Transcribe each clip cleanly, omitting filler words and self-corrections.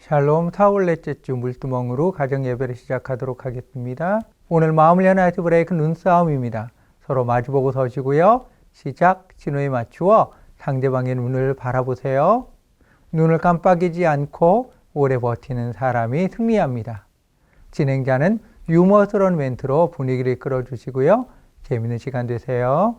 샬롬 타올렛째 주 물두멍으로 가정 예배를 시작하도록 하겠습니다. 오늘 마음을 여는 아이스 브레이크 눈싸움입니다. 서로 마주보고 서시고요. 시작 진호에 맞추어 상대방의 눈을 바라보세요. 눈을 깜빡이지 않고 오래 버티는 사람이 승리합니다. 진행자는 유머스러운 멘트로 분위기를 끌어주시고요. 재미있는 시간 되세요.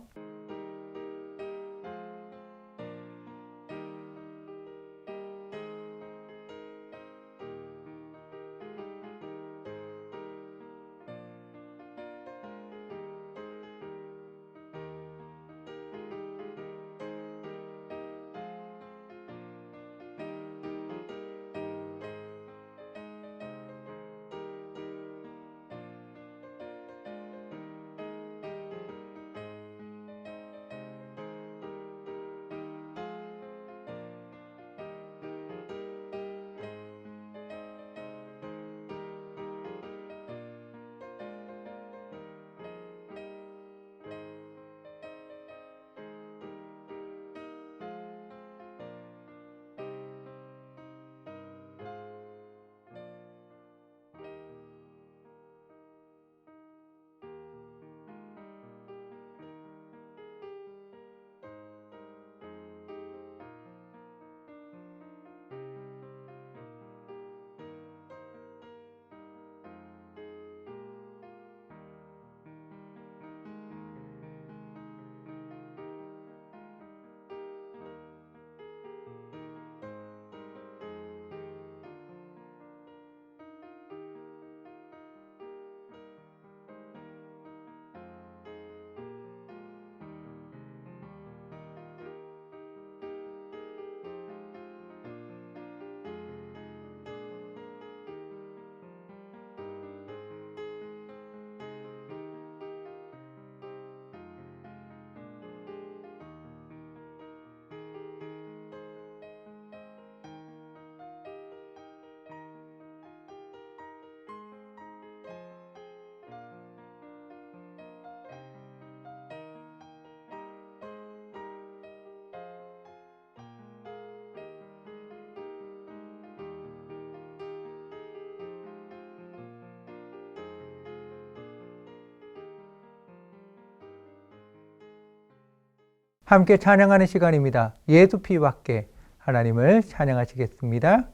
함께 찬양하는 시간입니다. 예수 피밖에 하나님을 찬양하시겠습니다.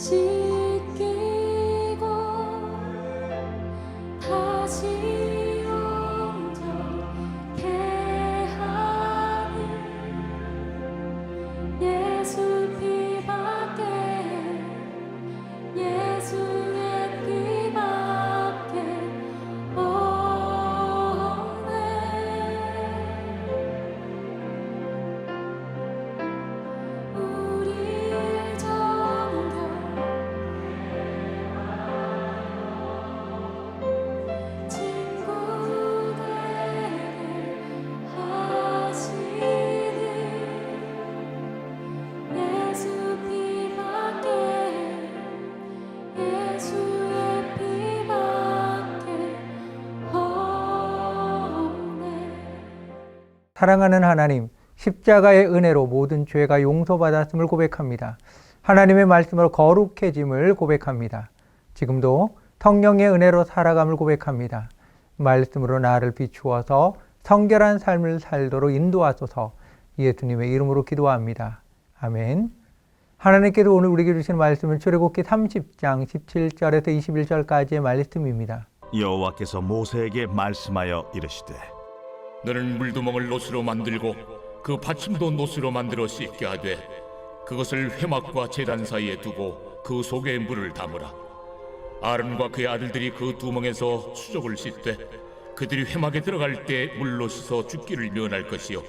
씻기고 다시 온전케 하는 예수 피밖에 예수의 피밖에 없네. 우리를 정결 친구 되게 하시는 예수 피밖에 예수의 피밖에 없네. 사랑하는 하나님, 십자가의 은혜로 모든 죄가 용서받았음을 고백합니다. 하나님의 말씀으로 거룩해짐을 고백합니다. 지금도 성령의 은혜로 살아감을 고백합니다. 말씀으로 나를 비추어서 성결한 삶을 살도록 인도하소서. 예수님의 이름으로 기도합니다. 아멘. 하나님께서 오늘 우리에게 주신 말씀은 출애굽기 30장 17절에서 21절까지의 말씀입니다. 여호와께서 모세에게 말씀하여 이르시되 너는 물두멍을 노스로 만들고 그 받침도 노스로 만들어 씻게 하되 그것을 회막과 제단 사이에 두고 그 속에 물을 담으라. 아론과 그의 아들들이 그 두멍에서 수족을 씻되 그들이 회막에 들어갈 때 물로 씻어 죽기를 면할 것이요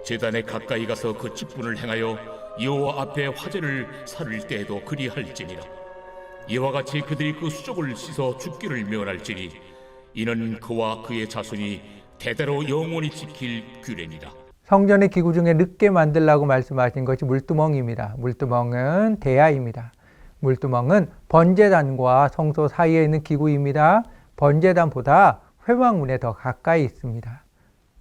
제단에 가까이 가서 그 직분을 행하여 여호와 앞에 화제를 살을 때에도 그리할지니라. 이와 같이 그들이 그 수족을 씻어 죽기를 면할지니 이는 그와 그의 자손이 대대로 영원히 지킬 규례니라. 성전의 기구 중에 늦게 만들라고 말씀하신 것이 물두멍입니다. 물두멍은 대야입니다. 물두멍은 번제단과 성소 사이에 있는 기구입니다. 번제단보다 회막문에 더 가까이 있습니다.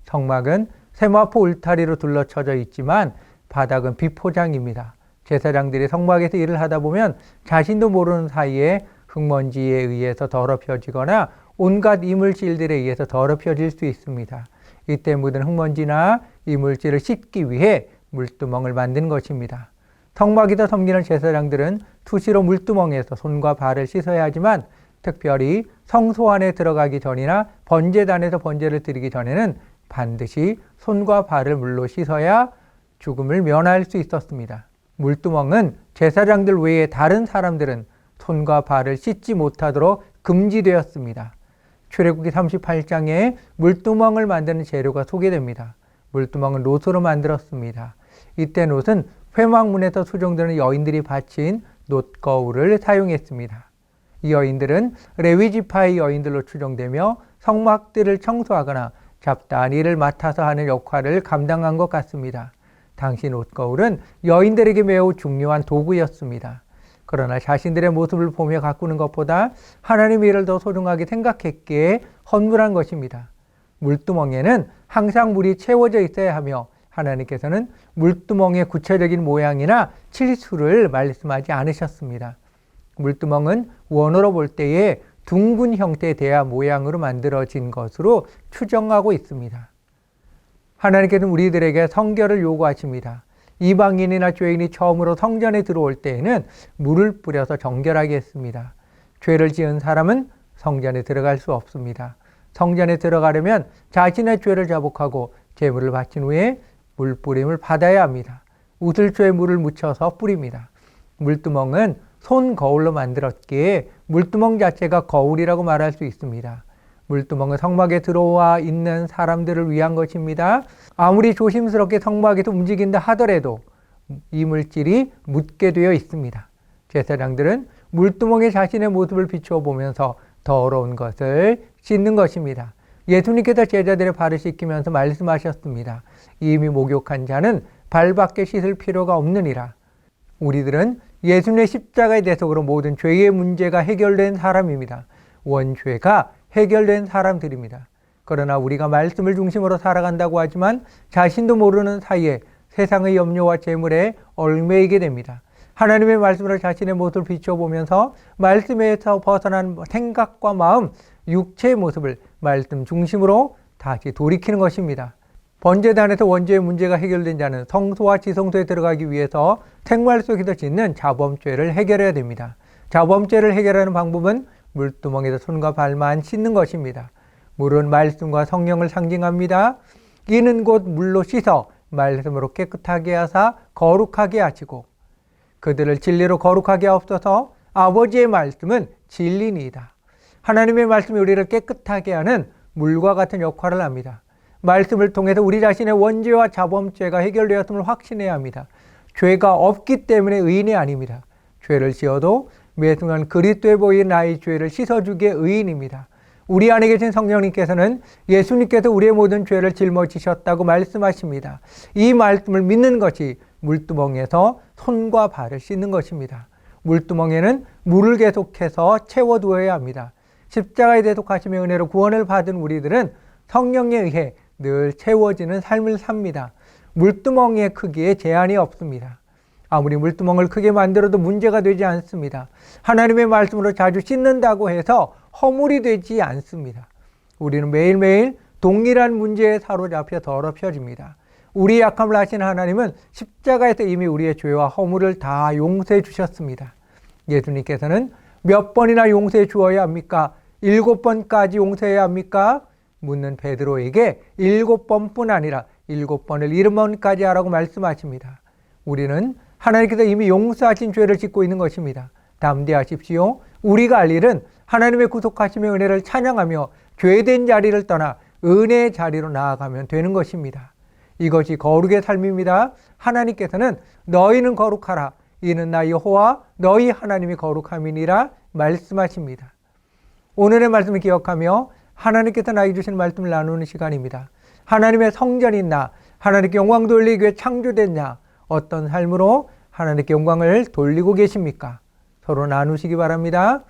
성막은 세마포 울타리로 둘러쳐져 있지만 바닥은 비포장입니다. 제사장들이 성막에서 일을 하다 보면 자신도 모르는 사이에 흙먼지에 의해서 더럽혀지거나 온갖 이물질들에 의해서 더럽혀질 수 있습니다. 이때 묻은 흙먼지나 이물질을 씻기 위해 물두멍을 만든 것입니다. 성막에서 섬기는 제사장들은 수시로 물두멍에서 손과 발을 씻어야 하지만 특별히 성소 안에 들어가기 전이나 번제단에서 번제를 드리기 전에는 반드시 손과 발을 물로 씻어야 죽음을 면할 수 있었습니다. 물두멍은 제사장들 외에 다른 사람들은 손과 발을 씻지 못하도록 금지되었습니다. 출애굽기 38장에 물두멍을 만드는 재료가 소개됩니다. 물두멍은 놋으로 만들었습니다. 이때 놋은 회막문에서 수종되는 여인들이 바친 놋거울을 사용했습니다. 이 여인들은 레위지파의 여인들로 추정되며 성막들을 청소하거나 잡다한 일을 맡아서 하는 역할을 감당한 것 같습니다. 당시 놋거울은 여인들에게 매우 중요한 도구였습니다. 그러나 자신들의 모습을 보며 가꾸는 것보다 하나님의 일을 더 소중하게 생각했기에 헌물한 것입니다. 물두멍에는 항상 물이 채워져 있어야 하며 하나님께서는 물두멍의 구체적인 모양이나 칠수를 말씀하지 않으셨습니다. 물두멍은 원어로 볼 때에 둥근 형태의 대야 모양으로 만들어진 것으로 추정하고 있습니다. 하나님께서는 우리들에게 성결을 요구하십니다. 이방인이나 죄인이 처음으로 성전에 들어올 때에는 물을 뿌려서 정결하게 했습니다. 죄를 지은 사람은 성전에 들어갈 수 없습니다. 성전에 들어가려면 자신의 죄를 자복하고 제물을 바친 후에 물 뿌림을 받아야 합니다. 우슬초에 물을 묻혀서 뿌립니다. 물두멍은 손 거울로 만들었기에 물두멍 자체가 거울이라고 말할 수 있습니다. 물두멍은 성막에 들어와 있는 사람들을 위한 것입니다. 아무리 조심스럽게 성막에서 움직인다 하더라도 이물질이 묻게 되어 있습니다. 제사장들은 물두멍에 자신의 모습을 비추어 보면서 더러운 것을 씻는 것입니다. 예수님께서 제자들의 발을 씻기면서 말씀하셨습니다. 이미 목욕한 자는 발밖에 씻을 필요가 없느니라. 우리들은 예수님의 십자가의 대속으로 모든 죄의 문제가 해결된 사람입니다. 원죄가 해결된 사람들입니다. 그러나 우리가 말씀을 중심으로 살아간다고 하지만 자신도 모르는 사이에 세상의 염려와 재물에 얽매이게 됩니다. 하나님의 말씀으로 자신의 모습을 비춰보면서 말씀에서 벗어난 생각과 마음, 육체의 모습을 말씀 중심으로 다시 돌이키는 것입니다. 번제단에서 원죄의 문제가 해결된 자는 성소와 지성소에 들어가기 위해서 생활 속에서 짓는 자범죄를 해결해야 됩니다. 자범죄를 해결하는 방법은 물두멍에서 손과 발만 씻는 것입니다. 물은 말씀과 성령을 상징합니다. 이는 곧 물로 씻어 말씀으로 깨끗하게 하사 거룩하게 하시고 그들을 진리로 거룩하게 하옵소서. 아버지의 말씀은 진리니이다. 하나님의 말씀이 우리를 깨끗하게 하는 물과 같은 역할을 합니다. 말씀을 통해서 우리 자신의 원죄와 자범죄가 해결되었음을 확신해야 합니다. 죄가 없기 때문에 의인이 아닙니다. 죄를 지어도 매 순간 그리스도에 보이는 나의 죄를 씻어주기에 의인입니다. 우리 안에 계신 성령님께서는 예수님께서 우리의 모든 죄를 짊어지셨다고 말씀하십니다. 이 말씀을 믿는 것이 물두멍에서 손과 발을 씻는 것입니다. 물두멍에는 물을 계속해서 채워두어야 합니다. 십자가에 대속하심의 은혜로 구원을 받은 우리들은 성령에 의해 늘 채워지는 삶을 삽니다. 물두멍의 크기에 제한이 없습니다. 아무리 물두멍을 크게 만들어도 문제가 되지 않습니다. 하나님의 말씀으로 자주 씻는다고 해서 허물이 되지 않습니다. 우리는 매일매일 동일한 문제에 사로잡혀 더럽혀집니다. 우리의 약함을 아시는 하나님은 십자가에서 이미 우리의 죄와 허물을 다 용서해 주셨습니다. 예수님께서는 몇 번이나 용서해 주어야 합니까? 7번까지 용서해야 합니까? 묻는 베드로에게 7번뿐 아니라 7번을 7번까지 하라고 말씀하십니다. 우리는 하나님께서 이미 용서하신 죄를 짓고 있는 것입니다. 담대하십시오. 우리가 할 일은 하나님의 구속하심의 은혜를 찬양하며 죄된 자리를 떠나 은혜의 자리로 나아가면 되는 것입니다. 이것이 거룩의 삶입니다. 하나님께서는 너희는 거룩하라. 이는 나 여호와 너희 하나님이 거룩함이니라 말씀하십니다. 오늘의 말씀을 기억하며 하나님께서 나에게 주신 말씀을 나누는 시간입니다. 하나님의 성전인 나, 하나님께 영광 돌리기 위해 창조된 나, 어떤 삶으로 하나님께 영광을 돌리고 계십니까? 서로 나누시기 바랍니다.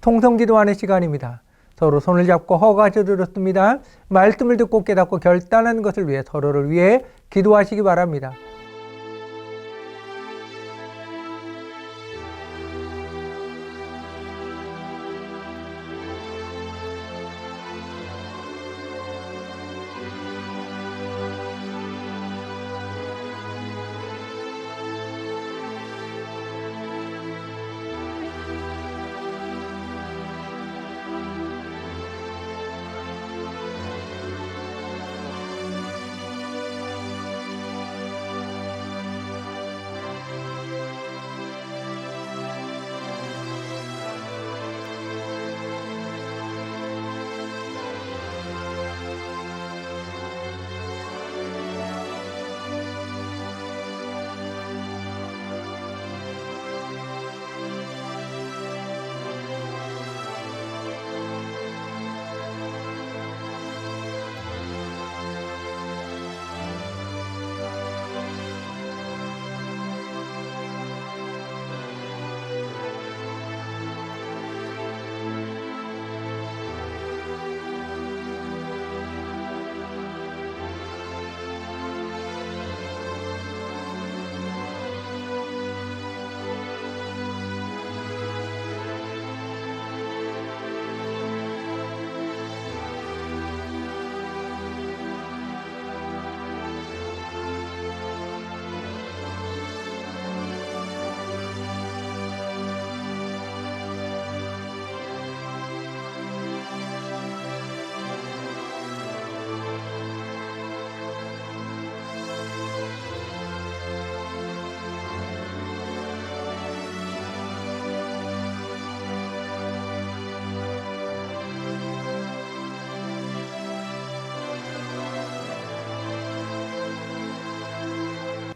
통성기도하는 시간입니다. 서로 손을 잡고 허가져 드렸습니다. 말씀을 듣고 깨닫고 결단하는 것을 위해 서로를 위해 기도하시기 바랍니다.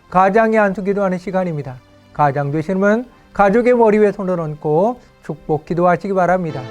가장의 안수기도 하는 시간입니다. 가장 되시는 분 가족의 머리 위에 손을 얹고 축복 기도하시기 바랍니다.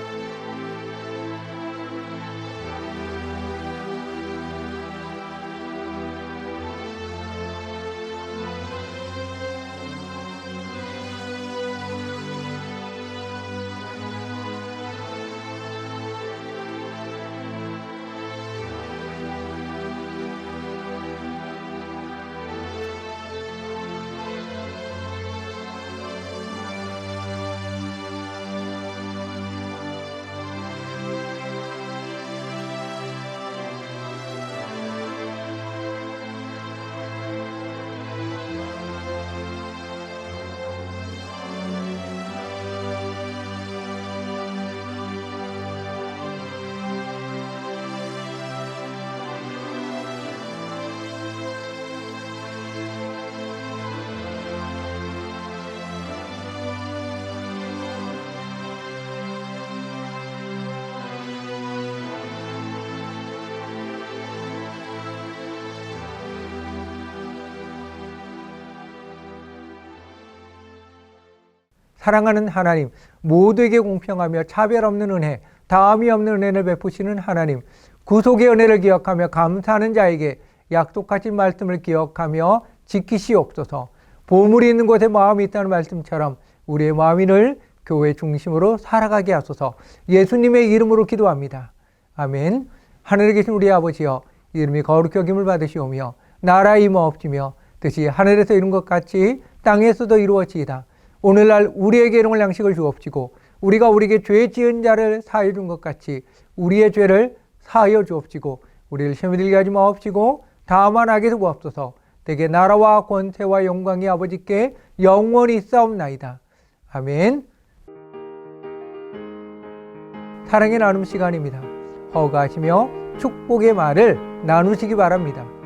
사랑하는 하나님, 모두에게 공평하며 차별 없는 은혜, 다함이 없는 은혜를 베푸시는 하나님, 구속의 은혜를 기억하며 감사하는 자에게 약속하신 말씀을 기억하며 지키시옵소서. 보물이 있는 곳에 마음이 있다는 말씀처럼 우리의 마음을 교회 중심으로 살아가게 하소서. 예수님의 이름으로 기도합니다. 아멘. 하늘에 계신 우리 아버지여, 이름이 거룩히 여김을 받으시오며 나라의 임하옵시며 뜻이 하늘에서 이룬 것 같이 땅에서도 이루어지이다. 오늘날 우리에게 일용할 양식을 주옵시고 우리가 우리에게 죄 지은 자를 사하여 준 것 같이 우리의 죄를 사하여 주옵시고 우리를 시험에 들게 하지 마옵시고 다만 악에서 구하옵소서. 대개 나라와 권세와 영광이 아버지께 영원히 있사옵나이다. 아멘. 사랑의 나눔 시간입니다. 허가하시며 축복의 말을 나누시기 바랍니다.